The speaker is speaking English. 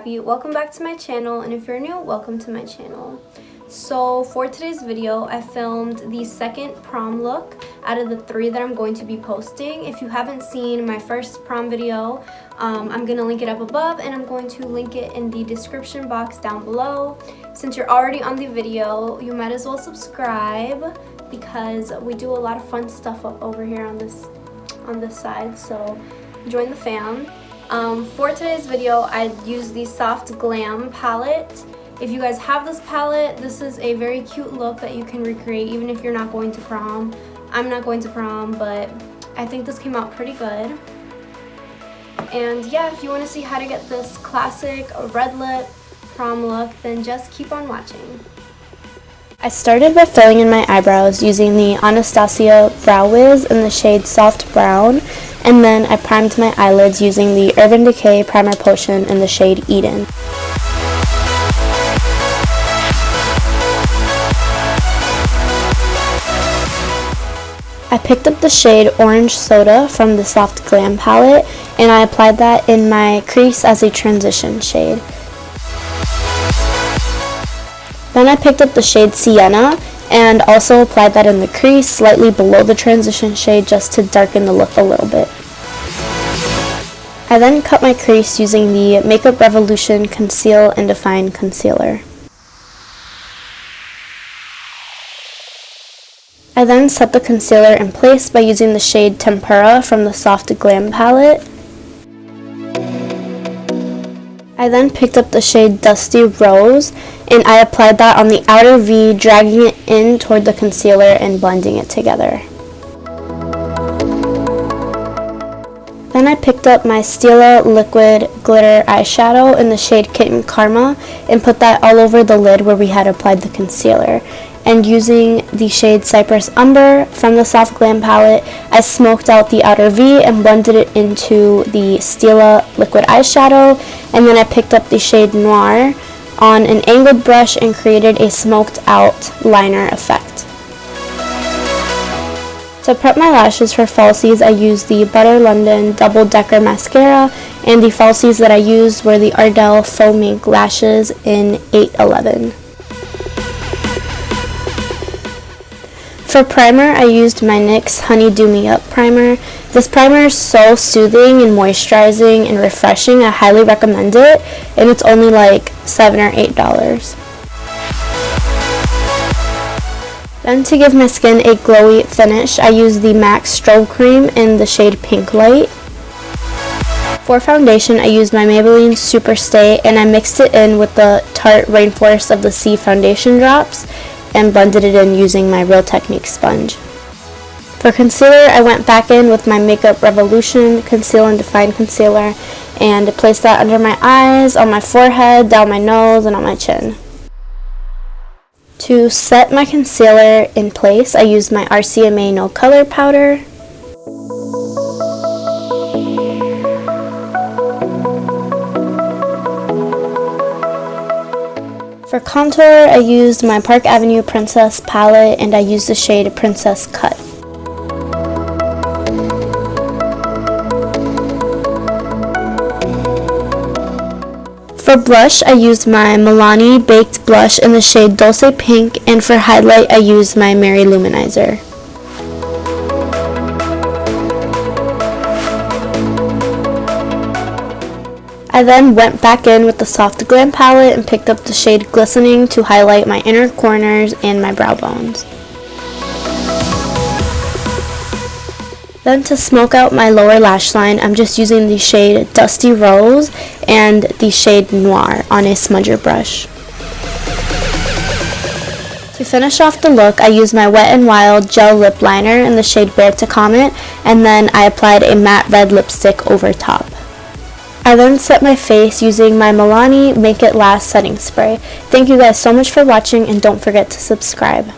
Gaby. Welcome back to my channel, and if you're new, welcome to my channel. So for today's video, I filmed the second prom look out of the 3 that I'm going to be posting. If you haven't seen my first prom video, I'm going to link it up above, and I'm going to link it in the description box down below. Since you're already on the video, you might as well subscribe because we do a lot of fun stuff up over here on this side, so join the fam. For today's video, I used the Soft Glam palette. If you guys have this palette, this is a very cute look that you can recreate even if you're not going to prom. I'm not going to prom, but I think this came out pretty good. And yeah, if you want to see how to get this classic red lip prom look, then just keep on watching. I started by filling in my eyebrows using the Anastasia Brow Wiz in the shade Soft Brown, and then I primed my eyelids using the Urban Decay Primer Potion in the shade Eden. I picked up the shade Orange Soda from the Soft Glam palette, and I applied that in my crease as a transition shade. Then I picked up the shade Sienna and also applied that in the crease slightly below the transition shade just to darken the look a little bit. I then cut my crease using the Makeup Revolution Conceal and Define Concealer. I then set the concealer in place by using the shade Tempera from the Soft Glam palette. I then picked up the shade Dusty Rose, and I applied that on the outer V, dragging it in toward the concealer and blending it together. Then I picked up my Stila Liquid Glitter Eyeshadow in the shade Kitten Karma and put that all over the lid where we had applied the concealer. And using the shade Cypress Umber from the Soft Glam palette, I smoked out the outer V and blended it into the Stila Liquid Eyeshadow, and then I picked up the shade Noir on an angled brush and created a smoked out liner effect. To prep my lashes for falsies, I used the Butter London Double Decker Mascara, and the falsies that I used were the Ardell Faux Mink Lashes in 811. For primer, I used my NYX Honey Do Me Up primer. This primer is so soothing and moisturizing and refreshing. I highly recommend it, and it's only like $7 or $8. Then to give my skin a glowy finish, I used the MAC Strobe Cream in the shade Pink Light. For foundation, I used my Maybelline Superstay, and I mixed it in with the Tarte Rainforest of the Sea foundation drops and blended it in using my Real Technique sponge. For concealer, I went back in with my Makeup Revolution Conceal and Define Concealer and placed that under my eyes, on my forehead, down my nose, and on my chin. To set my concealer in place, I used my RCMA No Color Powder. For contour, I used my Park Avenue Princess palette, and I used the shade Princess Cut. For blush, I used my Milani Baked Blush in the shade Dulce Pink, and for highlight, I used my Mary Luminizer. I then went back in with the Soft Glam palette and picked up the shade Glistening to highlight my inner corners and my brow bones. Then to smoke out my lower lash line, I'm just using the shade Dusty Rose and the shade Noir on a smudger brush. To finish off the look, I used my Wet n Wild Gel Lip Liner in the shade Bear to Comet, and then I applied a matte red lipstick over top. I then set my face using my Milani Make It Last setting spray. Thank you guys so much for watching, and don't forget to subscribe.